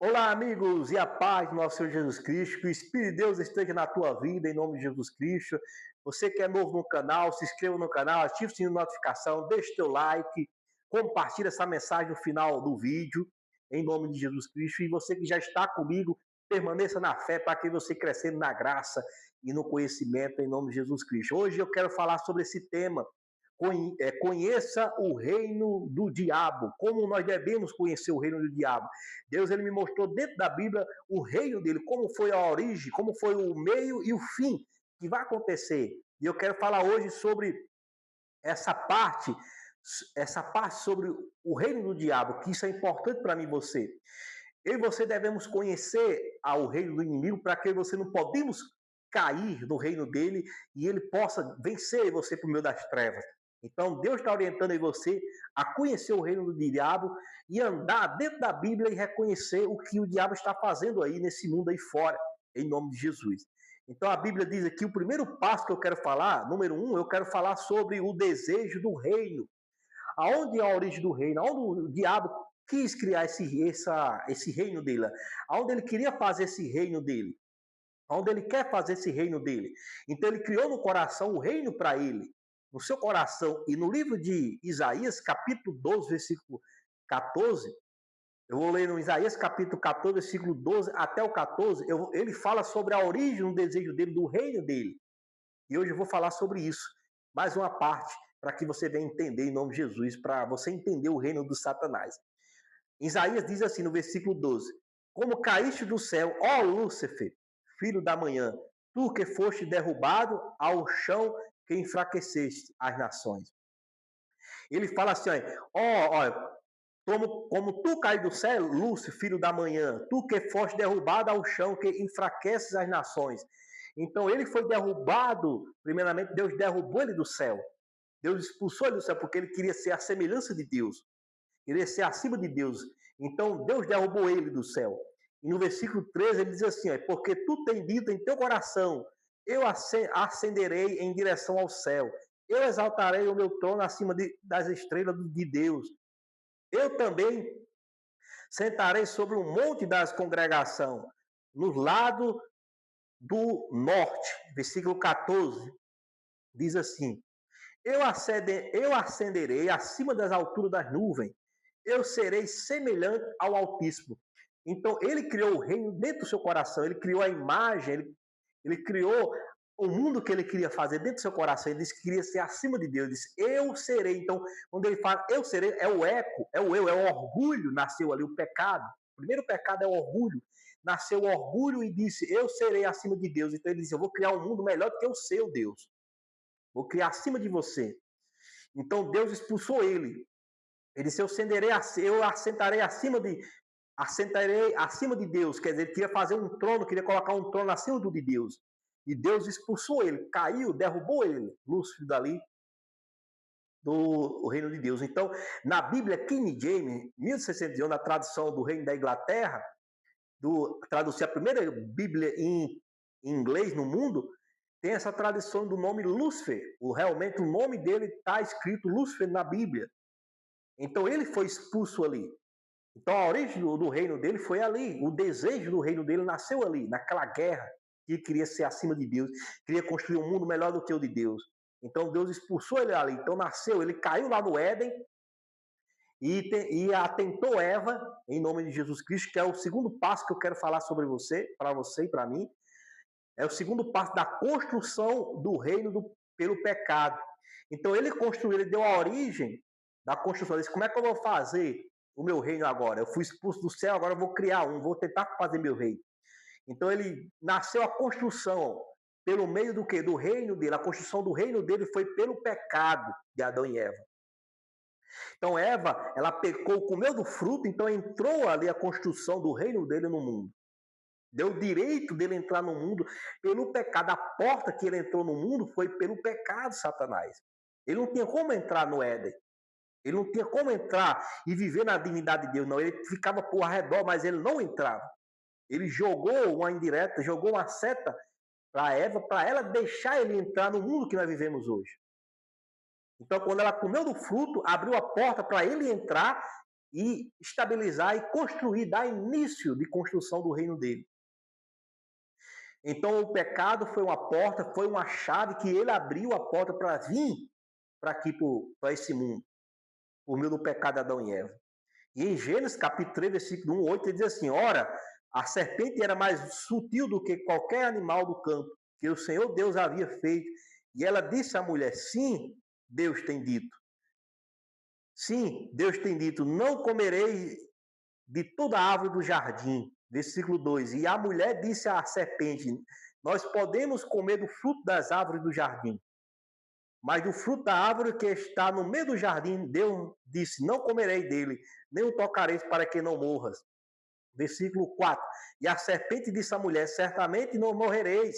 Olá, amigos, e a paz do nosso Senhor Jesus Cristo, que o Espírito de Deus esteja na tua vida, em nome de Jesus Cristo. Você que é novo no canal, se inscreva no canal, ative o sininho de notificação, deixe teu like, compartilhe essa mensagem no final do vídeo, em nome de Jesus Cristo. E você que já está comigo, permaneça na fé para que você crescendo na graça e no conhecimento, em nome de Jesus Cristo. Hoje eu quero falar sobre esse tema. Conheça o reino do diabo, como nós devemos conhecer o reino do diabo. Deus ele me mostrou dentro da Bíblia o reino dele, como foi a origem, como foi o meio e o fim que vai acontecer. E eu quero falar hoje sobre essa parte, essa parte sobre o reino do diabo, que isso é importante para mim e você. Eu e você devemos conhecer ao reino do inimigo para que você não podemos cair no reino dele e ele possa vencer você por meio das trevas. Então Deus está orientando em você a conhecer o reino do diabo e andar dentro da Bíblia e reconhecer o que o diabo está fazendo aí nesse mundo aí fora, em nome de Jesus. Então a Bíblia diz aqui, o primeiro passo que eu quero falar, número 1, eu quero falar sobre o desejo do reino. Aonde é a origem do reino? Aonde o diabo quis criar esse reino dele? Aonde ele queria fazer esse reino dele? Aonde ele quer fazer esse reino dele? Então ele criou no coração o reino para ele, no seu coração. E no livro de Isaías, capítulo 12, versículo 14, eu vou ler no Isaías capítulo 14, versículo 12 até o 14, ele fala sobre a origem, o desejo dele, do reino dele. E hoje eu vou falar sobre isso. Mais uma parte para que você venha entender em nome de Jesus, para você entender o reino do Satanás. Isaías diz assim no versículo 12: Como caíste do céu, ó Lúcifer, filho da manhã, tu que foste derrubado ao chão, que enfraqueceste as nações. Ele fala assim: ó, como tu cai do céu, Lúcio, filho da manhã, tu que foste derrubado ao chão, que enfraqueces as nações. Então ele foi derrubado, primeiramente Deus derrubou ele do céu. Deus expulsou ele do céu porque ele queria ser a semelhança de Deus, queria ser acima de Deus. Então Deus derrubou ele do céu. E no versículo 13 ele diz assim: porque tu tens dito em teu coração, eu ascenderei em direção ao céu, eu exaltarei o meu trono acima das estrelas de Deus. Eu também sentarei sobre um monte das congregação, no lado do norte. Versículo 14 diz assim: eu ascenderei acima das alturas das nuvens, eu serei semelhante ao Altíssimo. Então, ele criou o reino dentro do seu coração, ele criou a imagem, ele criou o mundo que ele queria fazer dentro do seu coração. Ele disse que queria ser acima de Deus. Ele disse, eu serei. Então, quando ele fala eu serei, é o eco, é o eu, é o orgulho, nasceu ali o pecado. O primeiro pecado é o orgulho. Nasceu o orgulho e disse, eu serei acima de Deus. Então, ele disse, eu vou criar um mundo melhor do que o seu, Deus. Vou criar acima de você. Então, Deus expulsou ele. Ele disse, eu assentarei acima de Deus. Quer dizer, ele queria fazer um trono, queria colocar um trono acima do de Deus. E Deus expulsou ele, caiu, derrubou ele, Lúcifer dali, do reino de Deus. Então, na Bíblia King James, 1601, na tradução do reino da Inglaterra, traduzir a primeira Bíblia em inglês no mundo, tem essa tradição do nome Lúcifer. Realmente o nome dele está escrito Lúcifer na Bíblia. Então ele foi expulso ali. Então a origem do reino dele foi ali. O desejo do reino dele nasceu ali, naquela guerra. Ele queria ser acima de Deus, queria construir um mundo melhor do que o de Deus. Então Deus expulsou ele ali. Então nasceu, ele caiu lá no Éden e atentou Eva, em nome de Jesus Cristo, que é o segundo passo que eu quero falar sobre você, para você e para mim. É o segundo passo da construção do reino pelo pecado. Então ele construiu, ele deu a origem da construção. Ele disse, como é que eu vou fazer o meu reino agora? Eu fui expulso do céu, agora eu vou criar um, vou tentar fazer meu reino. Então ele nasceu a construção pelo meio do quê? Do reino dele. A construção do reino dele foi pelo pecado de Adão e Eva. Então Eva, ela pecou, comeu do fruto, então entrou ali a construção do reino dele no mundo. Deu o direito dele entrar no mundo pelo pecado. A porta que ele entrou no mundo foi pelo pecado, Satanás. Ele não tinha como entrar no Éden. Ele não tinha como entrar e viver na dignidade de Deus, não. Ele ficava por redor, mas ele não entrava. Ele jogou uma indireta, jogou uma seta para Eva, para ela deixar ele entrar no mundo que nós vivemos hoje. Então, quando ela comeu do fruto, abriu a porta para ele entrar e estabilizar e construir, dar início de construção do reino dele. Então o pecado foi uma porta, foi uma chave que ele abriu a porta para vir para aqui, para esse mundo, por meio do pecado de Adão e Eva. E em Gênesis capítulo 3, versículo 1, 8, ele diz assim: ora, a serpente era mais sutil do que qualquer animal do campo, que o Senhor Deus havia feito. E ela disse à mulher: sim, Deus tem dito. Sim, Deus tem dito, não comerei de toda a árvore do jardim. Versículo 2. E a mulher disse à serpente: nós podemos comer do fruto das árvores do jardim. Mas do fruto da árvore que está no meio do jardim, Deus disse: não comerei dele, nem o tocareis para que não morras. Versículo 4. E a serpente disse à mulher: certamente não morrereis,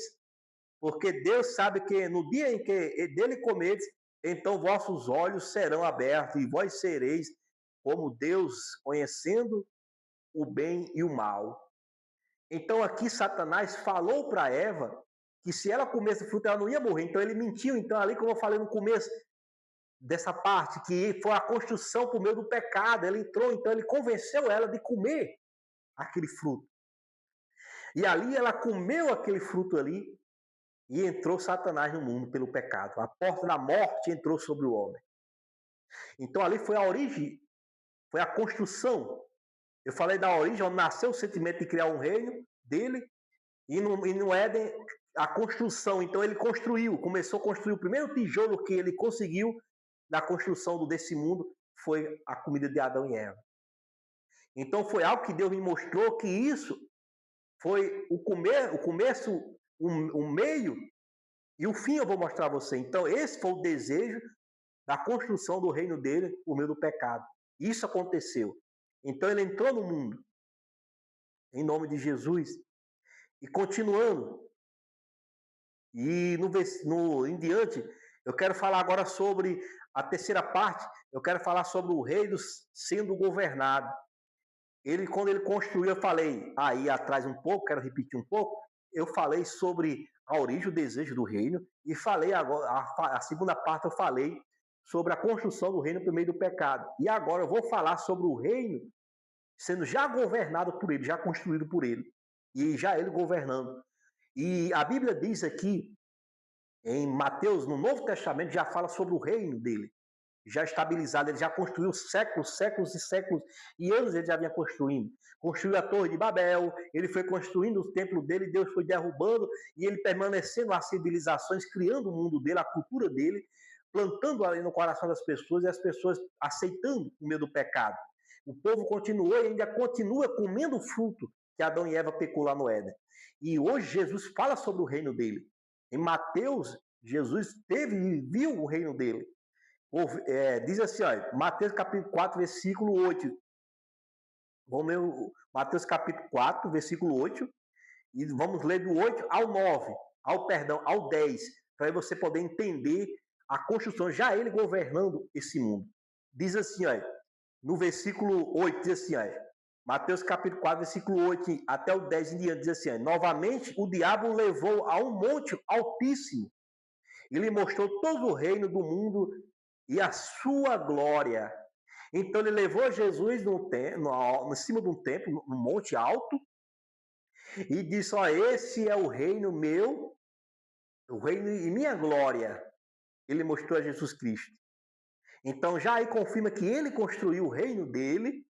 porque Deus sabe que no dia em que dele comeres, então vossos olhos serão abertos e vós sereis como Deus, conhecendo o bem e o mal. Então aqui Satanás falou para Eva que se ela comesse fruto ela não ia morrer. Então ele mentiu. Então ali, como eu falei no começo dessa parte, que foi a construção por meio do pecado, ele entrou, então ele convenceu ela de comer aquele fruto. E ali ela comeu aquele fruto ali e entrou Satanás no mundo pelo pecado. A porta da morte entrou sobre o homem. Então ali foi a origem, foi a construção. Eu falei da origem, onde nasceu o sentimento de criar um reino dele, e no Éden a construção. Então ele construiu, começou a construir. O primeiro tijolo que ele conseguiu na construção desse mundo foi a comida de Adão e Eva. Então foi algo que Deus me mostrou que isso foi o começo, o meio e o fim eu vou mostrar a você. Então esse foi o desejo da construção do reino dele por meio do pecado. Isso aconteceu. Então ele entrou no mundo em nome de Jesus. E continuando, e em diante, eu quero falar agora sobre a terceira parte, eu quero falar sobre o reino sendo governado. Quando ele construiu, eu falei aí atrás um pouco, quero repetir um pouco, eu falei sobre a origem, o desejo do reino, e falei agora, a segunda parte eu falei sobre a construção do reino por meio do pecado. E agora eu vou falar sobre o reino sendo já governado por ele, já construído por ele, e já ele governando. E a Bíblia diz aqui, em Mateus, no Novo Testamento, já fala sobre o reino dele, já estabilizado, ele já construiu séculos, séculos e séculos, e anos ele já vinha construindo. Construiu a Torre de Babel, ele foi construindo o templo dele, Deus foi derrubando, e ele permanecendo as civilizações, criando o mundo dele, a cultura dele, plantando ali no coração das pessoas, e as pessoas aceitando o medo do pecado. O povo continuou e ainda continua comendo o fruto que Adão e Eva pecou lá no Éden. E hoje Jesus fala sobre o reino dele. Em Mateus, Jesus viu o reino dele. Diz assim, ó, Mateus capítulo 4, versículo 8. Vamos ler Mateus capítulo 4, versículo 8. E vamos ler do 8 ao 9, ao 10, para você poder entender a construção, já ele governando esse mundo. Diz assim, ó, no versículo 8, diz assim, ó, Mateus capítulo 4, versículo 8 até o 10 em diante, diz assim, ó, novamente o diabo o levou a um monte altíssimo e lhe mostrou todo o reino do mundo e a sua glória. Então ele levou Jesus em cima de um templo, num monte alto, e disse, ó, esse é o reino meu, o reino e minha glória. Ele mostrou a Jesus Cristo. Então já aí confirma que ele construiu o reino dele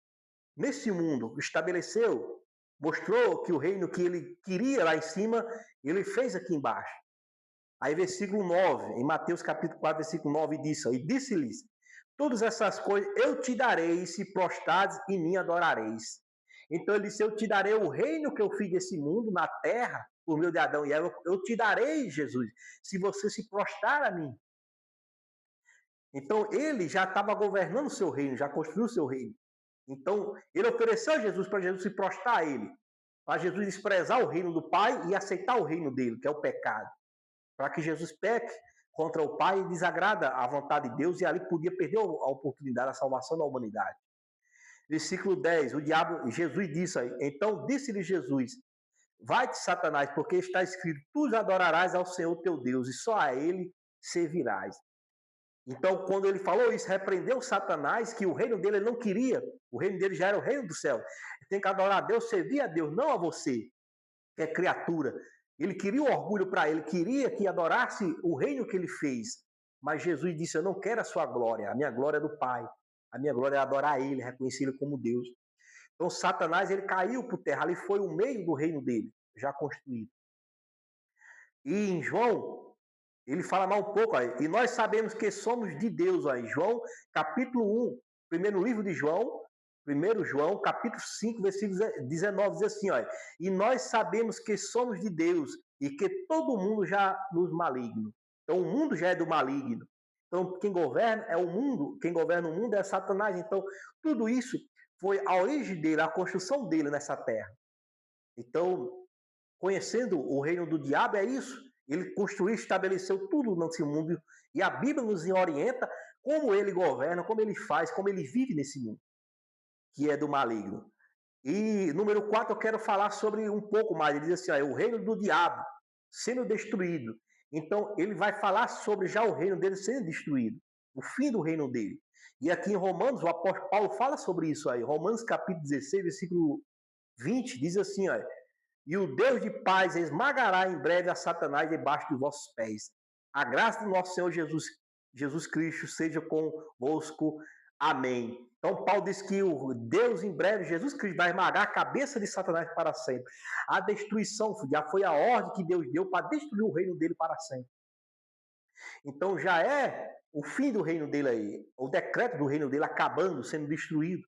nesse mundo, estabeleceu, mostrou que o reino que ele queria lá em cima, ele fez aqui embaixo. Aí versículo 9, em Mateus capítulo 4, versículo 9, diz, e disse-lhes, todas essas coisas eu te darei, se prostrares e me adorareis. Então ele disse, eu te darei o reino que eu fiz desse mundo, na terra, por meio de Adão e Eva, eu te darei, Jesus, se você se prostrar a mim. Então ele já estava governando o seu reino, já construiu o seu reino. Então ele ofereceu a Jesus para Jesus se prostrar a ele, para Jesus desprezar o reino do Pai e aceitar o reino dele, que é o pecado. Para que Jesus peque contra o Pai e desagrada a vontade de Deus, e ali podia perder a oportunidade da salvação da humanidade. Versículo 10, Jesus disse aí, então disse-lhe Jesus, vai-te Satanás, porque está escrito, tu adorarás ao Senhor teu Deus, e só a ele servirás. Então, quando ele falou isso, repreendeu Satanás, que o reino dele ele não queria, o reino dele já era o reino do céu. Ele tem que adorar a Deus, servir a Deus, não a você, que é criatura. Ele queria o orgulho para ele, queria que adorasse o reino que ele fez. Mas Jesus disse: eu não quero a sua glória, a minha glória é do Pai. A minha glória é adorar ele, reconhecer ele como Deus. Então, Satanás ele caiu por terra, ali foi o meio do reino dele, já construído. E em João, ele fala mais um pouco aí. E nós sabemos que somos de Deus aí. João, capítulo 1, primeiro livro de João, 1 João, capítulo 5, versículo 19, diz assim, ó. E nós sabemos que somos de Deus e que todo mundo já nos maligno. Então o mundo já é do maligno. Então quem governa é o mundo, quem governa o mundo é Satanás. Então tudo isso foi a origem dele, a construção dele nessa terra. Então, conhecendo o reino do diabo é isso. Ele construiu, estabeleceu tudo nesse mundo. E a Bíblia nos orienta como ele governa, como ele faz, como ele vive nesse mundo, que é do maligno. E número 4, eu quero falar sobre um pouco mais. Ele diz assim, ó, o reino do diabo sendo destruído. Então, ele vai falar sobre já o reino dele sendo destruído, o fim do reino dele. E aqui em Romanos, o apóstolo Paulo fala sobre isso aí. Romanos capítulo 16, versículo 20, diz assim, ó, e o Deus de paz esmagará em breve a Satanás debaixo de vossos pés. A graça do nosso Senhor Jesus Cristo seja convosco. Amém. Então, Paulo diz que o Deus em breve, Jesus Cristo, vai esmagar a cabeça de Satanás para sempre. A destruição já foi a ordem que Deus deu para destruir o reino dele para sempre. Então, já é o fim do reino dele aí, o decreto do reino dele acabando, sendo destruído.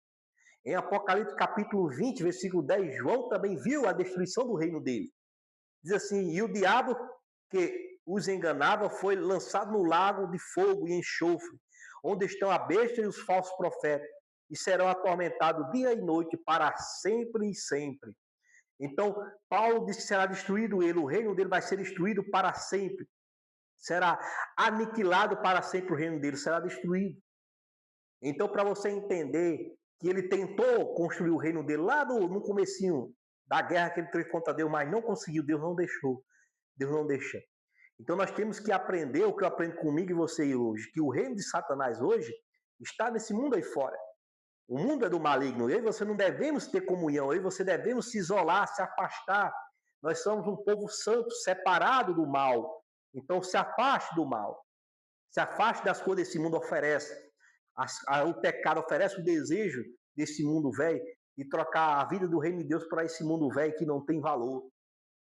Em Apocalipse capítulo 20, versículo 10, João também viu a destruição do reino dele. Diz assim, e o diabo que os enganava foi lançado no lago de fogo e enxofre, onde estão a besta e os falsos profetas, e serão atormentados dia e noite para sempre e sempre. Então, Paulo diz que será destruído ele, o reino dele vai ser destruído para sempre. Será aniquilado para sempre o reino dele, será destruído. Então, para você entender que ele tentou construir o reino dele lá no comecinho da guerra que ele teve contra Deus, mas não conseguiu, Deus não deixou. Deus não deixa. Então nós temos que aprender o que eu aprendo comigo e você hoje, que o reino de Satanás hoje está nesse mundo aí fora. O mundo é do maligno. Eu e você não devemos ter comunhão, eu e você devemos se isolar, se afastar. Nós somos um povo santo, separado do mal. Então se afaste do mal. Se afaste das coisas que esse mundo oferece. O pecado oferece o desejo desse mundo velho e trocar a vida do reino de Deus para esse mundo velho que não tem valor.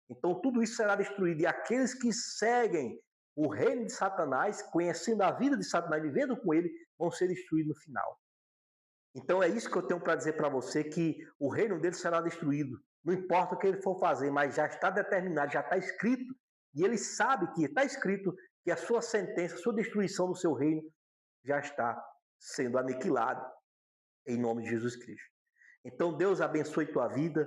Então tudo isso será destruído. E aqueles que seguem o reino de Satanás, conhecendo a vida de Satanás, vivendo com ele, vão ser destruídos no final. Então é isso que eu tenho para dizer para você, que o reino dele será destruído. Não importa o que ele for fazer, mas já está determinado, já está escrito. E ele sabe que está escrito que a sua sentença, a sua destruição do seu reino já está sendo aniquilado em nome de Jesus Cristo. Então Deus abençoe tua vida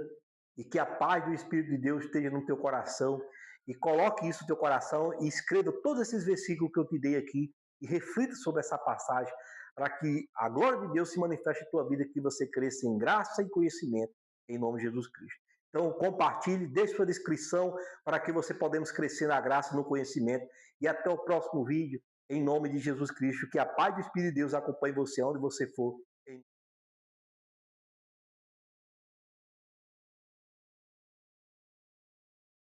e que a paz do Espírito de Deus esteja no teu coração e coloque isso no teu coração e escreva todos esses versículos que eu te dei aqui e reflita sobre essa passagem para que a glória de Deus se manifeste em tua vida, que você cresça em graça e conhecimento em nome de Jesus Cristo. Então compartilhe, deixe sua descrição para que você podemos crescer na graça e no conhecimento. E até o próximo vídeo, em nome de Jesus Cristo, que a paz do Espírito de Deus acompanhe você onde você for.